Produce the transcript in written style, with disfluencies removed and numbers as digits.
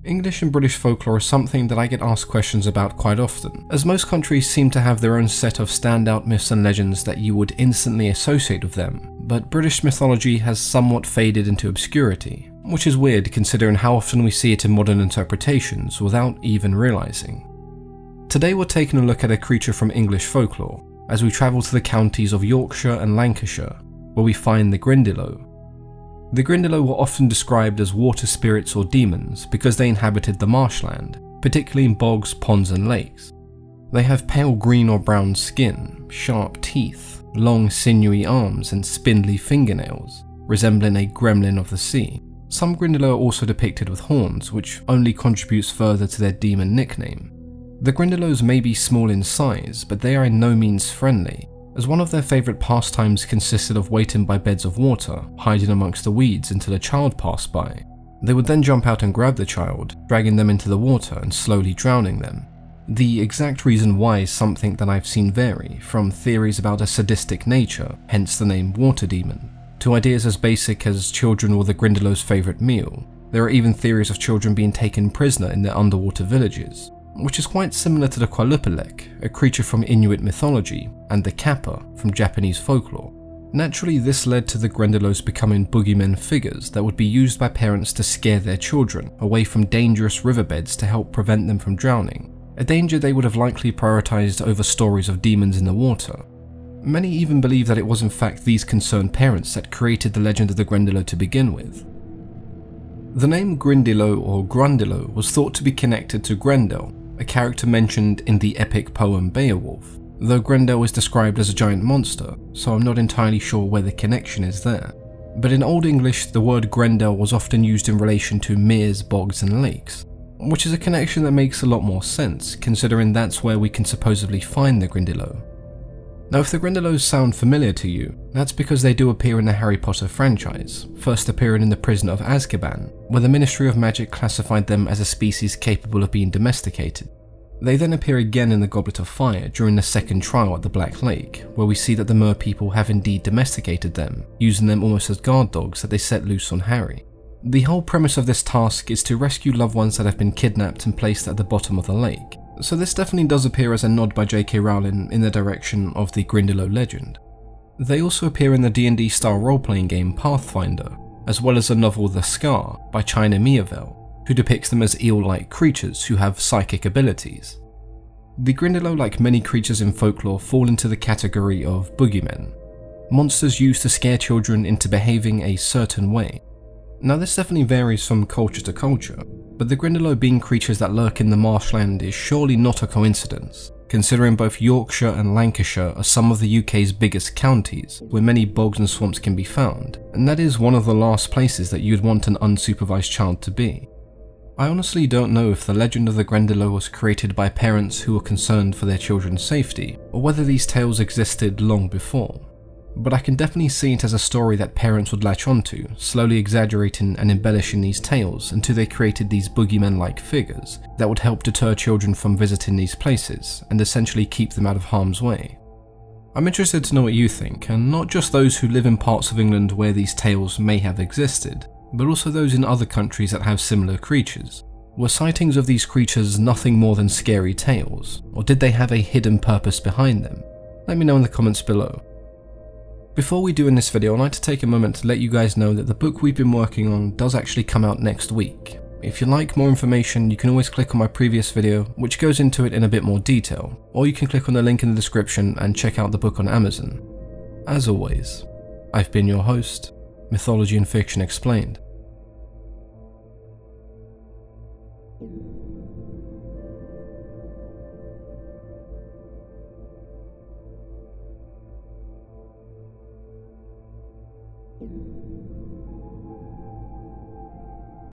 English and British folklore is something that I get asked questions about quite often, as most countries seem to have their own set of standout myths and legends that you would instantly associate with them, but British mythology has somewhat faded into obscurity, which is weird considering how often we see it in modern interpretations without even realising. Today we're taking a look at a creature from English folklore, as we travel to the counties of Yorkshire and Lancashire, where we find the Grindylow. The Grindylow were often described as water spirits or demons because they inhabited the marshland, particularly in bogs, ponds and lakes. They have pale green or brown skin, sharp teeth, long sinewy arms and spindly fingernails, resembling a gremlin of the sea. Some Grindylow are also depicted with horns, which only contributes further to their demon nickname. The Grindylows may be small in size, but they are in no means friendly, as one of their favourite pastimes consisted of waiting by beds of water, hiding amongst the weeds until a child passed by. They would then jump out and grab the child, dragging them into the water and slowly drowning them. The exact reason why is something that I've seen vary, from theories about a sadistic nature, hence the name water demon, to ideas as basic as children were the Grindylow's favourite meal. There are even theories of children being taken prisoner in their underwater villages, which is quite similar to the Qualupalek, a creature from Inuit mythology, and the Kappa from Japanese folklore. Naturally, this led to the Grindylows becoming boogeymen figures that would be used by parents to scare their children away from dangerous riverbeds to help prevent them from drowning, a danger they would have likely prioritized over stories of demons in the water. Many even believe that it was in fact these concerned parents that created the legend of the Grindylow to begin with. The name Grindylow or Grundylow was thought to be connected to Grendel, a character mentioned in the epic poem Beowulf, though Grendel is described as a giant monster, so I'm not entirely sure where the connection is there. But in Old English, the word Grendel was often used in relation to meres, bogs and lakes, which is a connection that makes a lot more sense, considering that's where we can supposedly find the Grindylow. Now, if the Grindylows sound familiar to you, that's because they do appear in the Harry Potter franchise, first appearing in the prison of Azkaban, where the Ministry of Magic classified them as a species capable of being domesticated. They then appear again in the Goblet of Fire during the second trial at the Black Lake, where we see that the Mer people have indeed domesticated them, using them almost as guard dogs that they set loose on Harry. The whole premise of this task is to rescue loved ones that have been kidnapped and placed at the bottom of the lake. So this definitely does appear as a nod by J.K. Rowling in the direction of the Grindylow legend. They also appear in the D&D style role-playing game Pathfinder, as well as the novel The Scar by China Miéville, who depicts them as eel-like creatures who have psychic abilities. The Grindylow, like many creatures in folklore, fall into the category of boogeymen, monsters used to scare children into behaving a certain way. Now this definitely varies from culture to culture, but the Grindylow being creatures that lurk in the marshland is surely not a coincidence, considering both Yorkshire and Lancashire are some of the UK's biggest counties, where many bogs and swamps can be found, and that is one of the last places that you'd want an unsupervised child to be. I honestly don't know if the legend of the Grindylow was created by parents who were concerned for their children's safety, or whether these tales existed long before. But I can definitely see it as a story that parents would latch onto, slowly exaggerating and embellishing these tales until they created these boogeymen-like figures that would help deter children from visiting these places and essentially keep them out of harm's way. I'm interested to know what you think, and not just those who live in parts of England where these tales may have existed, but also those in other countries that have similar creatures. Were sightings of these creatures nothing more than scary tales, or did they have a hidden purpose behind them? Let me know in the comments below. Before we do in this video, I'd like to take a moment to let you guys know that the book we've been working on does actually come out next week. If you'd like more information, you can always click on my previous video, which goes into it in a bit more detail, or you can click on the link in the description and check out the book on Amazon. As always, I've been your host, Mythology and Fiction Explained.